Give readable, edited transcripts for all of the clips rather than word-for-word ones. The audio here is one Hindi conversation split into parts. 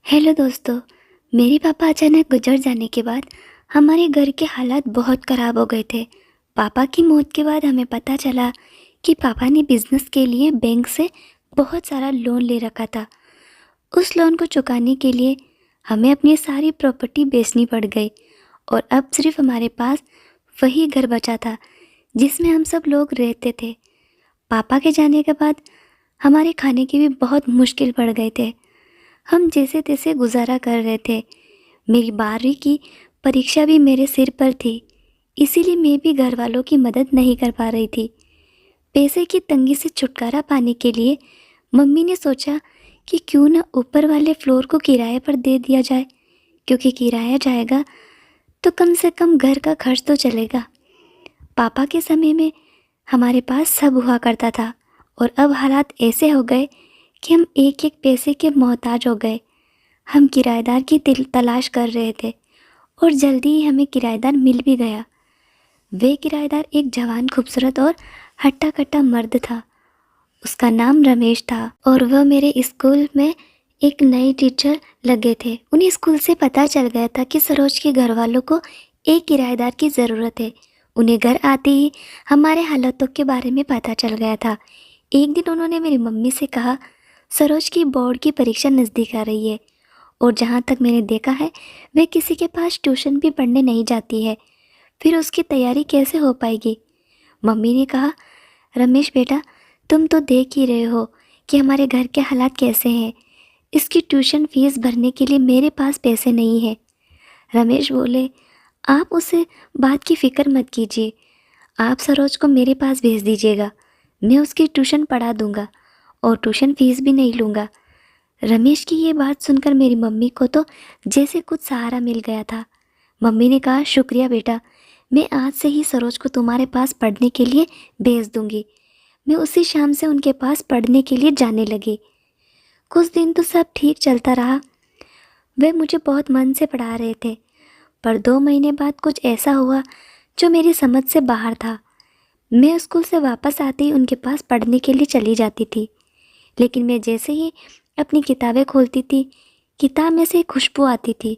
हेलो दोस्तों। मेरे पापा अचानक गुजर जाने के बाद हमारे घर के हालात बहुत ख़राब हो गए थे। पापा की मौत के बाद हमें पता चला कि पापा ने बिज़नेस के लिए बैंक से बहुत सारा लोन ले रखा था। उस लोन को चुकाने के लिए हमें अपनी सारी प्रॉपर्टी बेचनी पड़ गई और अब सिर्फ हमारे पास वही घर बचा था जिसमें हम सब लोग रहते थे। पापा के जाने के बाद हमारे खाने की भी बहुत मुश्किल पड़ गए थे। हम जैसे तैसे गुजारा कर रहे थे। मेरी 12वीं की परीक्षा भी मेरे सिर पर थी, इसीलिए मैं भी घर वालों की मदद नहीं कर पा रही थी। पैसे की तंगी से छुटकारा पाने के लिए मम्मी ने सोचा कि क्यों न ऊपर वाले फ्लोर को किराए पर दे दिया जाए, क्योंकि किराया जाएगा तो कम से कम घर का खर्च तो चलेगा। पापा के समय में हमारे पास सब हुआ करता था और अब हालात ऐसे हो गए कि हम एक एक पैसे के मोहताज हो गए। हम किराएदार की तलाश कर रहे थे और जल्दी ही हमें किराएदार मिल भी गया। वे किराएदार एक जवान, खूबसूरत और हट्टा कट्टा मर्द था। उसका नाम रमेश था और वह मेरे स्कूल में एक नए टीचर लगे थे। उन्हें स्कूल से पता चल गया था कि सरोज के घर वालों को एक किराएदार की ज़रूरत है। उन्हें घर आते ही हमारे हालातों के बारे में पता चल गया था। एक दिन उन्होंने मेरी मम्मी से कहा, सरोज की बोर्ड की परीक्षा नज़दीक आ रही है और जहाँ तक मैंने देखा है वह किसी के पास ट्यूशन भी पढ़ने नहीं जाती है, फिर उसकी तैयारी कैसे हो पाएगी। मम्मी ने कहा, रमेश बेटा, तुम तो देख ही रहे हो कि हमारे घर के हालात कैसे हैं। इसकी ट्यूशन फीस भरने के लिए मेरे पास पैसे नहीं है। रमेश बोले, आप उसे बात की फ़िक्र मत कीजिए, आप सरोज को मेरे पास भेज दीजिएगा, मैं उसकी ट्यूशन पढ़ा दूँगा और ट्यूशन फीस भी नहीं लूँगा। रमेश की ये बात सुनकर मेरी मम्मी को तो जैसे कुछ सहारा मिल गया था। मम्मी ने कहा, शुक्रिया बेटा, मैं आज से ही सरोज को तुम्हारे पास पढ़ने के लिए भेज दूँगी। मैं उसी शाम से उनके पास पढ़ने के लिए जाने लगी। कुछ दिन तो सब ठीक चलता रहा। वे मुझे बहुत मन से पढ़ा रहे थे, पर 2 महीने बाद कुछ ऐसा हुआ जो मेरी समझ से बाहर था। मैं स्कूल से वापस आते ही उनके पास पढ़ने के लिए चली जाती थी, लेकिन मैं जैसे ही अपनी किताबें खोलती थी, किताब में से एक खुशबू आती थी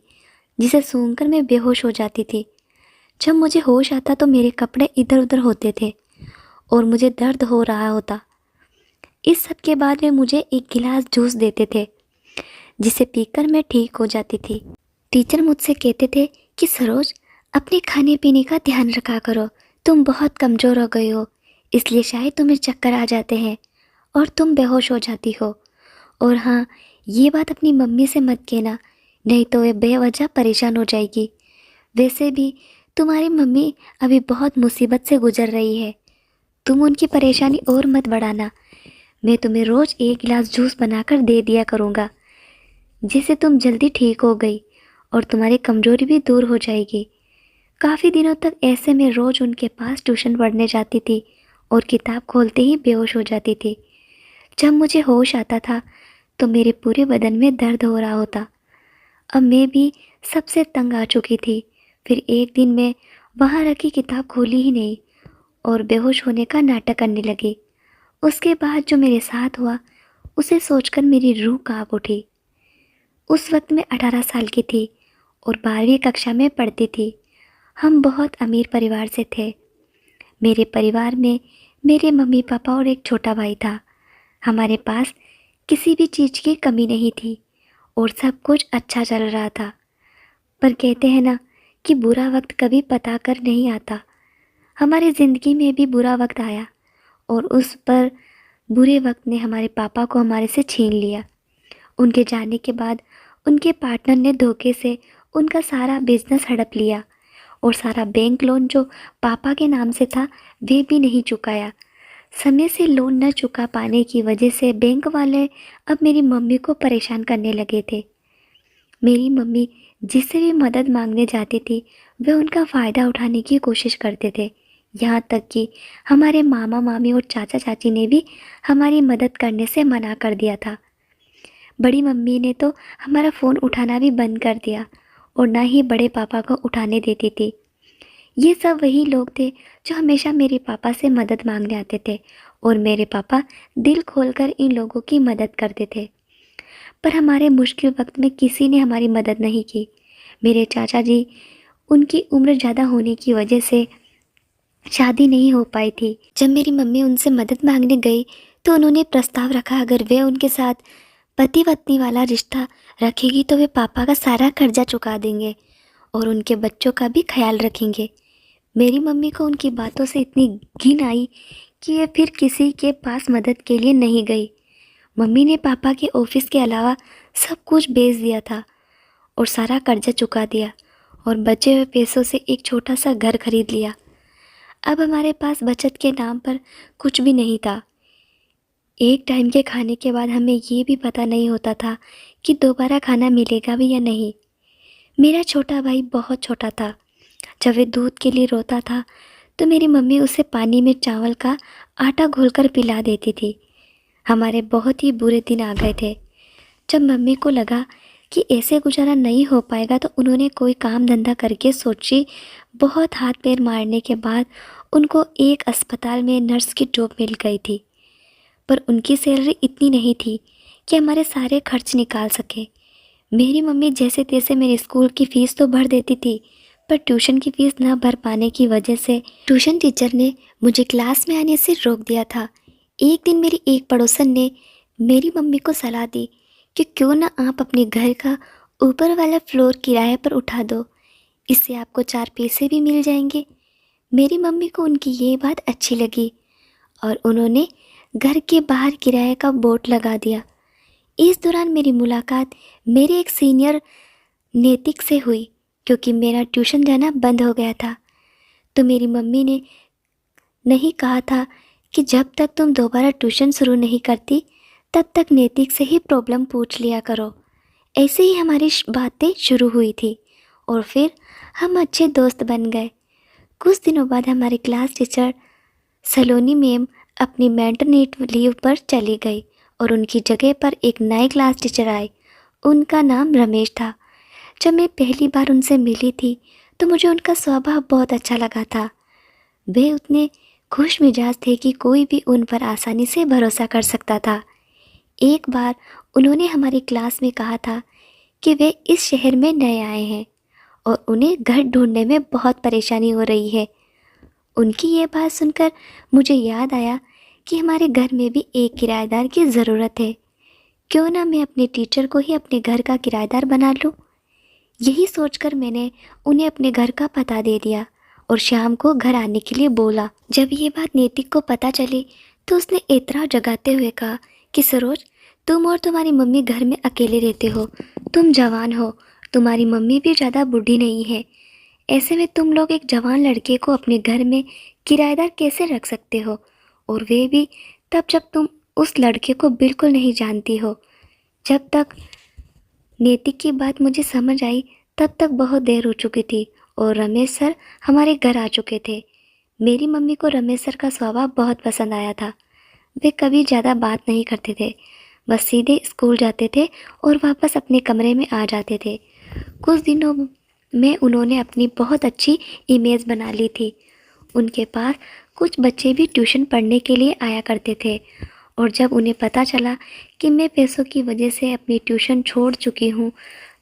जिसे सूंघकर मैं बेहोश हो जाती थी। जब मुझे होश आता तो मेरे कपड़े इधर उधर होते थे और मुझे दर्द हो रहा होता। इस सब के बाद वे मुझे एक गिलास जूस देते थे जिसे पीकर मैं ठीक हो जाती थी। टीचर मुझसे कहते थे कि सरोज, अपने खाने पीने का ध्यान रखा करो, तुम बहुत कमज़ोर हो गई हो, इसलिए शायद तुम्हें चक्कर आ जाते हैं और तुम बेहोश हो जाती हो। और हाँ, ये बात अपनी मम्मी से मत कहना, नहीं तो वे बेवजह परेशान हो जाएगी। वैसे भी तुम्हारी मम्मी अभी बहुत मुसीबत से गुजर रही है, तुम उनकी परेशानी और मत बढ़ाना। मैं तुम्हें रोज़ एक गिलास जूस बनाकर दे दिया करूँगा, जिससे तुम जल्दी ठीक हो गई और तुम्हारी कमज़ोरी भी दूर हो जाएगी। काफ़ी दिनों तक ऐसे मैं रोज़ उनके पास ट्यूशन पढ़ने जाती थी और किताब खोलते ही बेहोश हो जाती थी। जब मुझे होश आता था तो मेरे पूरे बदन में दर्द हो रहा होता। अब मैं भी सबसे तंग आ चुकी थी। फिर एक दिन मैं वहाँ रखी किताब खोली ही नहीं और बेहोश होने का नाटक करने लगी। उसके बाद जो मेरे साथ हुआ उसे सोचकर मेरी रूह काँप उठी। उस वक्त मैं 18 साल की थी और 12वीं कक्षा में पढ़ती थी। हम बहुत अमीर परिवार से थे। मेरे परिवार में मेरे मम्मी पापा और एक छोटा भाई था। हमारे पास किसी भी चीज़ की कमी नहीं थी और सब कुछ अच्छा चल रहा था। पर कहते हैं ना कि बुरा वक्त कभी पता कर नहीं आता। हमारी ज़िंदगी में भी बुरा वक्त आया और उस पर बुरे वक्त ने हमारे पापा को हमारे से छीन लिया। उनके जाने के बाद उनके पार्टनर ने धोखे से उनका सारा बिजनेस हड़प लिया और सारा बैंक लोन जो पापा के नाम से था वे भी नहीं चुकाया। समय से लोन न चुका पाने की वजह से बैंक वाले अब मेरी मम्मी को परेशान करने लगे थे। मेरी मम्मी जिससे भी मदद मांगने जाती थी वे उनका फ़ायदा उठाने की कोशिश करते थे। यहाँ तक कि हमारे मामा मामी और चाचा चाची ने भी हमारी मदद करने से मना कर दिया था। बड़ी मम्मी ने तो हमारा फ़ोन उठाना भी बंद कर दिया और ना ही बड़े पापा को उठाने देती थी। ये सब वही लोग थे जो हमेशा मेरे पापा से मदद मांगने आते थे और मेरे पापा दिल खोलकर इन लोगों की मदद करते थे। पर हमारे मुश्किल वक्त में किसी ने हमारी मदद नहीं की। मेरे चाचा जी, उनकी उम्र ज़्यादा होने की वजह से शादी नहीं हो पाई थी। जब मेरी मम्मी उनसे मदद मांगने गई तो उन्होंने प्रस्ताव रखा, अगर वे उनके साथ पति पत्नी वाला रिश्ता रखेगी तो वे पापा का सारा कर्जा चुका देंगे और उनके बच्चों का भी ख्याल रखेंगे। मेरी मम्मी को उनकी बातों से इतनी घिन आई कि वे फिर किसी के पास मदद के लिए नहीं गई। मम्मी ने पापा के ऑफिस के अलावा सब कुछ बेच दिया था और सारा कर्जा चुका दिया और बचे हुए पैसों से एक छोटा सा घर खरीद लिया। अब हमारे पास बचत के नाम पर कुछ भी नहीं था। एक टाइम के खाने के बाद हमें ये भी पता नहीं होता था कि दोबारा खाना मिलेगा भी या नहीं। मेरा छोटा भाई बहुत छोटा था। जब वे दूध के लिए रोता था तो मेरी मम्मी उसे पानी में चावल का आटा घोलकर पिला देती थी। हमारे बहुत ही बुरे दिन आ गए थे। जब मम्मी को लगा कि ऐसे गुजारा नहीं हो पाएगा तो उन्होंने कोई काम धंधा करके सोची। बहुत हाथ पैर मारने के बाद उनको एक अस्पताल में नर्स की जॉब मिल गई थी, पर उनकी सैलरी इतनी नहीं थी कि हमारे सारे खर्च निकाल सके। मेरी मम्मी जैसे तैसे मेरे स्कूल की फ़ीस तो भर देती थी, पर ट्यूशन की फ़ीस ना भर पाने की वजह से ट्यूशन टीचर ने मुझे क्लास में आने से रोक दिया था। एक दिन मेरी एक पड़ोसन ने मेरी मम्मी को सलाह दी कि क्यों ना आप अपने घर का ऊपर वाला फ्लोर किराए पर उठा दो, इससे आपको 4 पैसे भी मिल जाएंगे। मेरी मम्मी को उनकी ये बात अच्छी लगी और उन्होंने घर के बाहर किराए का बोर्ड लगा दिया। इस दौरान मेरी मुलाकात मेरे एक सीनियर नैतिक से हुई। क्योंकि मेरा ट्यूशन जाना बंद हो गया था तो मेरी मम्मी ने नहीं कहा था कि जब तक तुम दोबारा ट्यूशन शुरू नहीं करती तब तक नैतिक से ही प्रॉब्लम पूछ लिया करो। ऐसे ही हमारी बातें शुरू हुई थी और फिर हम अच्छे दोस्त बन गए। कुछ दिनों बाद हमारी क्लास टीचर सलोनी मैम अपनी मैटरनिटी लीव पर चली गई और उनकी जगह पर एक नए क्लास टीचर आए। उनका नाम रमेश था। जब मैं पहली बार उनसे मिली थी तो मुझे उनका स्वभाव बहुत अच्छा लगा था। वे उतने खुश मिजाज थे कि कोई भी उन पर आसानी से भरोसा कर सकता था। एक बार उन्होंने हमारी क्लास में कहा था कि वे इस शहर में नए आए हैं और उन्हें घर ढूंढने में बहुत परेशानी हो रही है। उनकी ये बात सुनकर मुझे याद आया कि हमारे घर में भी एक किराएदार की ज़रूरत है। क्यों ना मैं अपने टीचर को ही अपने घर का किराएदार बना लूँ। यही सोचकर मैंने उन्हें अपने घर का पता दे दिया और शाम को घर आने के लिए बोला। जब ये बात नैतिक को पता चली तो उसने एतराज़ जगाते हुए कहा कि सरोज, तुम और तुम्हारी मम्मी घर में अकेले रहते हो, तुम जवान हो, तुम्हारी मम्मी भी ज़्यादा बूढ़ी नहीं है, ऐसे में तुम लोग एक जवान लड़के को अपने घर में किराएदार कैसे रख सकते हो, और वे भी तब जब तुम उस लड़के को बिल्कुल नहीं जानती हो। जब तक नैतिक की बात मुझे समझ आई तब तक बहुत देर हो चुकी थी और रमेश सर हमारे घर आ चुके थे। मेरी मम्मी को रमेश सर का स्वभाव बहुत पसंद आया था। वे कभी ज़्यादा बात नहीं करते थे, बस सीधे स्कूल जाते थे और वापस अपने कमरे में आ जाते थे। कुछ दिनों में उन्होंने अपनी बहुत अच्छी इमेज बना ली थी। उनके पास कुछ बच्चे भी ट्यूशन पढ़ने के लिए आया करते थे और जब उन्हें पता चला कि मैं पैसों की वजह से अपनी ट्यूशन छोड़ चुकी हूँ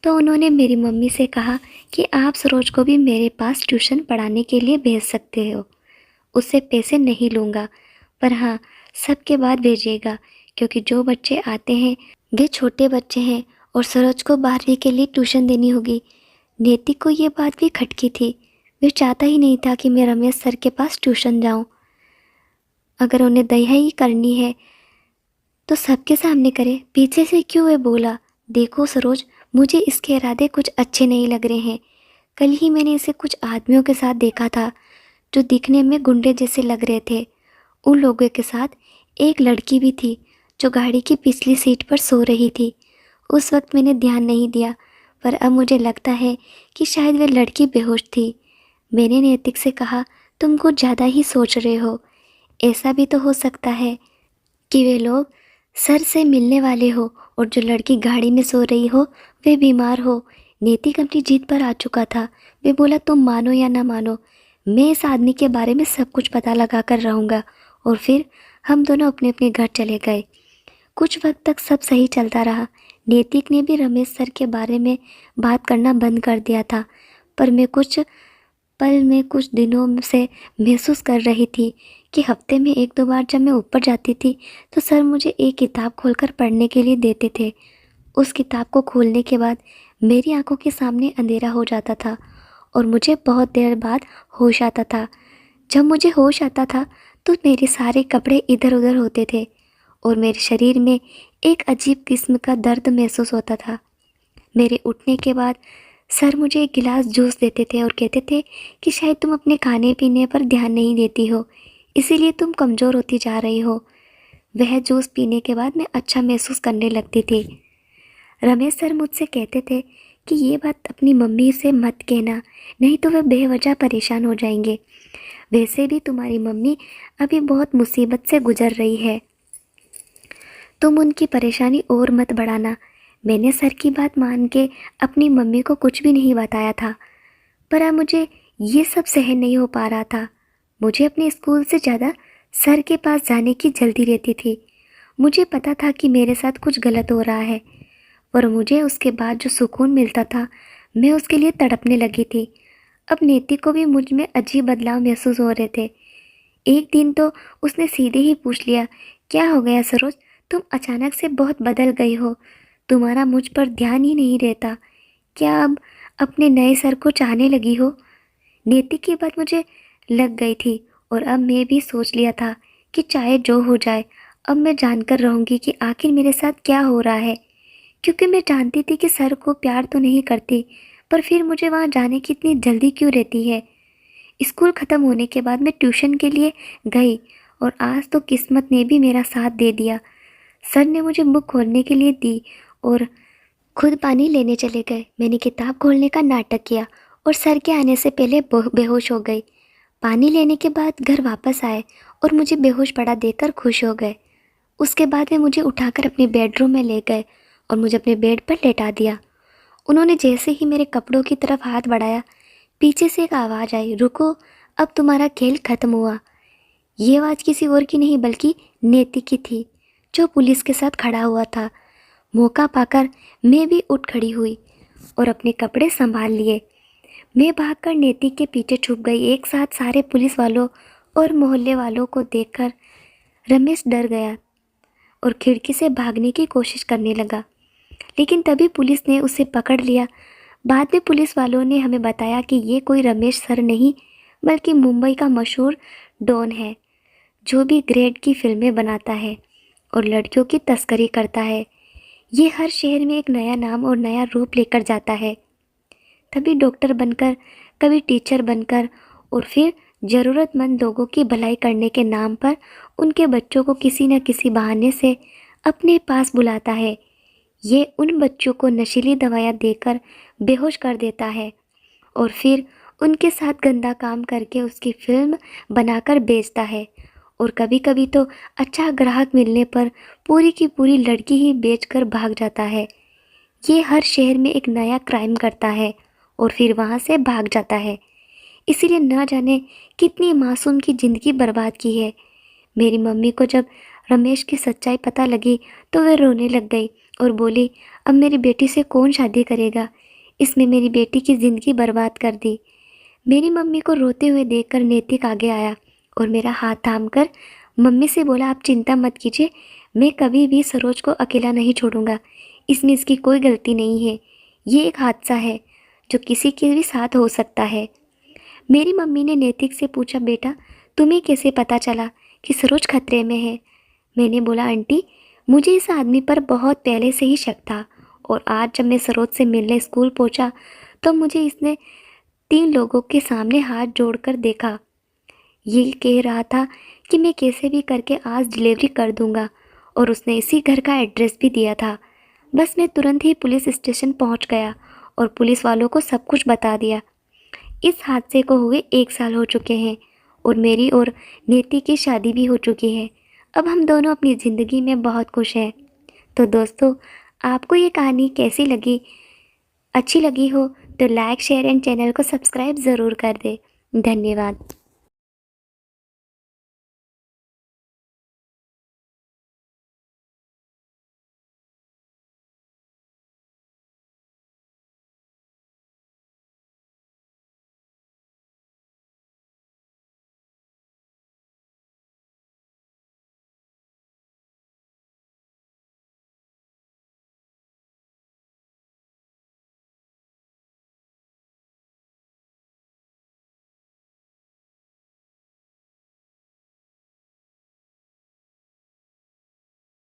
तो उन्होंने मेरी मम्मी से कहा कि आप सरोज को भी मेरे पास ट्यूशन पढ़ाने के लिए भेज सकते हो। उससे पैसे नहीं लूँगा, पर हाँ सबके बाद भेजिएगा क्योंकि जो बच्चे आते हैं वे छोटे बच्चे हैं और सरोज को 12वीं के लिए ट्यूशन देनी होगी। नैतिक को ये बात भी खटकी थी। वे चाहता ही नहीं था कि मैं रमेश सर के पास ट्यूशन जाऊँ। अगर उन्हें दया ही करनी है तो सबके सामने करे, पीछे से क्यों। वे बोला, देखो सरोज, मुझे इसके इरादे कुछ अच्छे नहीं लग रहे हैं। कल ही मैंने इसे कुछ आदमियों के साथ देखा था जो दिखने में गुंडे जैसे लग रहे थे। उन लोगों के साथ एक लड़की भी थी जो गाड़ी की पिछली सीट पर सो रही थी। उस वक्त मैंने ध्यान नहीं दिया, पर अब मुझे लगता है कि शायद वे लड़की बेहोश थी। मैंने नैतिक से कहा, तुम कुछ ज़्यादा ही सोच रहे हो। ऐसा भी तो हो सकता है कि वे लोग सर से मिलने वाले हो और जो लड़की गाड़ी में सो रही हो वे बीमार हो। नैतिक अपनी जीत पर आ चुका था। वे बोला, तुम मानो या ना मानो, मैं इस आदमी के बारे में सब कुछ पता लगा कर रहूँगा। और फिर हम दोनों अपने अपने घर चले गए। कुछ वक्त तक सब सही चलता रहा। नैतिक ने भी रमेश सर के बारे में बात करना बंद कर दिया था, पर मैं कुछ दिनों से महसूस कर रही थी कि हफ्ते में 1-2 बार जब मैं ऊपर जाती थी तो सर मुझे एक किताब खोलकर पढ़ने के लिए देते थे। उस किताब को खोलने के बाद मेरी आंखों के सामने अंधेरा हो जाता था और मुझे बहुत देर बाद होश आता था। जब मुझे होश आता था तो मेरे सारे कपड़े इधर उधर होते थे और मेरे शरीर में एक अजीब किस्म का दर्द महसूस होता था। मेरे उठने के बाद सर मुझे एक गिलास जूस देते थे और कहते थे कि शायद तुम अपने खाने पीने पर ध्यान नहीं देती हो, इसीलिए तुम कमज़ोर होती जा रही हो। वह जूस पीने के बाद मैं अच्छा महसूस करने लगती थी। रमेश सर मुझसे कहते थे कि ये बात अपनी मम्मी से मत कहना, नहीं तो वह बेवजह परेशान हो जाएंगे। वैसे भी तुम्हारी मम्मी अभी बहुत मुसीबत से गुजर रही है, तुम उनकी परेशानी और मत बढ़ाना। मैंने सर की बात मान के अपनी मम्मी को कुछ भी नहीं बताया था, पर अब मुझे ये सब सहन नहीं हो पा रहा था। मुझे अपने स्कूल से ज़्यादा सर के पास जाने की जल्दी रहती थी। मुझे पता था कि मेरे साथ कुछ गलत हो रहा है, पर मुझे उसके बाद जो सुकून मिलता था मैं उसके लिए तड़पने लगी थी। अब नेति को भी मुझ में अजीब बदलाव महसूस हो रहे थे। एक दिन तो उसने सीधे ही पूछ लिया, क्या हो गया सरोज, तुम अचानक से बहुत बदल गई हो, तुम्हारा मुझ पर ध्यान ही नहीं रहता, क्या अब अपने नए सर को चाहने लगी हो। नेति की बात मुझे लग गई थी और अब मैं भी सोच लिया था कि चाहे जो हो जाए अब मैं जानकर रहूँगी कि आखिर मेरे साथ क्या हो रहा है, क्योंकि मैं जानती थी कि सर को प्यार तो नहीं करती, पर फिर मुझे वहाँ जाने की इतनी जल्दी क्यों रहती है। स्कूल ख़त्म होने के बाद मैं ट्यूशन के लिए गई और आज तो किस्मत ने भी मेरा साथ दे दिया। सर ने मुझे बुक खोलने के लिए दी और खुद पानी लेने चले गए। मैंने किताब खोलने का नाटक किया और सर के आने से पहले बेहोश हो गई। पानी लेने के बाद घर वापस आए और मुझे बेहोश पड़ा देखकर खुश हो गए। उसके बाद वे मुझे उठाकर अपने बेडरूम में ले गए और मुझे अपने बेड पर लेटा दिया। उन्होंने जैसे ही मेरे कपड़ों की तरफ हाथ बढ़ाया, पीछे से एक आवाज़ आई, रुको, अब तुम्हारा खेल ख़त्म हुआ। ये आवाज़ किसी और की नहीं बल्कि नेति की थी, जो पुलिस के साथ खड़ा हुआ था। मौका पाकर मैं भी उठ खड़ी हुई और अपने कपड़े संभाल लिए। मैं भागकर नेति के पीछे छुप गई। एक साथ सारे पुलिस वालों और मोहल्ले वालों को देखकर रमेश डर गया और खिड़की से भागने की कोशिश करने लगा, लेकिन तभी पुलिस ने उसे पकड़ लिया। बाद में पुलिस वालों ने हमें बताया कि ये कोई रमेश सर नहीं बल्कि मुंबई का मशहूर डॉन है, जो भी ग्रेड की फिल्में बनाता है और लड़कियों की तस्करी करता है। ये हर शहर में एक नया नाम और नया रूप लेकर जाता है, कभी डॉक्टर बनकर, कभी टीचर बनकर, और फिर ज़रूरतमंद लोगों की भलाई करने के नाम पर उनके बच्चों को किसी न किसी बहाने से अपने पास बुलाता है। ये उन बच्चों को नशीली दवाइयाँ देकर बेहोश कर देता है और फिर उनके साथ गंदा काम करके उसकी फिल्म बनाकर बेचता है, और कभी कभी तो अच्छा ग्राहक मिलने पर पूरी की पूरी लड़की ही बेचकर भाग जाता है। ये हर शहर में एक नया क्राइम करता है और फिर वहाँ से भाग जाता है। इसीलिए न जाने कितनी मासूम की ज़िंदगी बर्बाद की है। मेरी मम्मी को जब रमेश की सच्चाई पता लगी तो वह रोने लग गई और बोली, अब मेरी बेटी से कौन शादी करेगा, इसने मेरी बेटी की ज़िंदगी बर्बाद कर दी। मेरी मम्मी को रोते हुए देखकर नैतिक आगे आया और मेरा हाथ थामकर मम्मी से बोला, आप चिंता मत कीजिए, मैं कभी भी सरोज को अकेला नहीं छोड़ूंगा, इसमें इसकी कोई गलती नहीं है, ये एक हादसा है जो किसी के भी साथ हो सकता है। मेरी मम्मी ने नैतिक से पूछा, बेटा तुम्हें कैसे पता चला कि सरोज खतरे में है। मैंने बोला, आंटी मुझे इस आदमी पर बहुत पहले से ही शक था, और आज जब मैं सरोज से मिलने स्कूल पहुंचा तो मुझे इसने 3 लोगों के सामने हाथ जोड़कर देखा। ये कह रहा था कि मैं कैसे भी करके आज डिलीवरी कर दूंगा, और उसने इसी घर का एड्रेस भी दिया था। बस मैं तुरंत ही पुलिस स्टेशन पहुंच गया और पुलिस वालों को सब कुछ बता दिया। इस हादसे को हुए 1 साल हो चुके हैं और मेरी और नेति की शादी भी हो चुकी है। अब हम दोनों अपनी ज़िंदगी में बहुत खुश हैं। तो दोस्तों, आपको ये कहानी कैसी लगी? अच्छी लगी हो तो लाइक, शेयर एंड चैनल को सब्सक्राइब ज़रूर कर दें। धन्यवाद।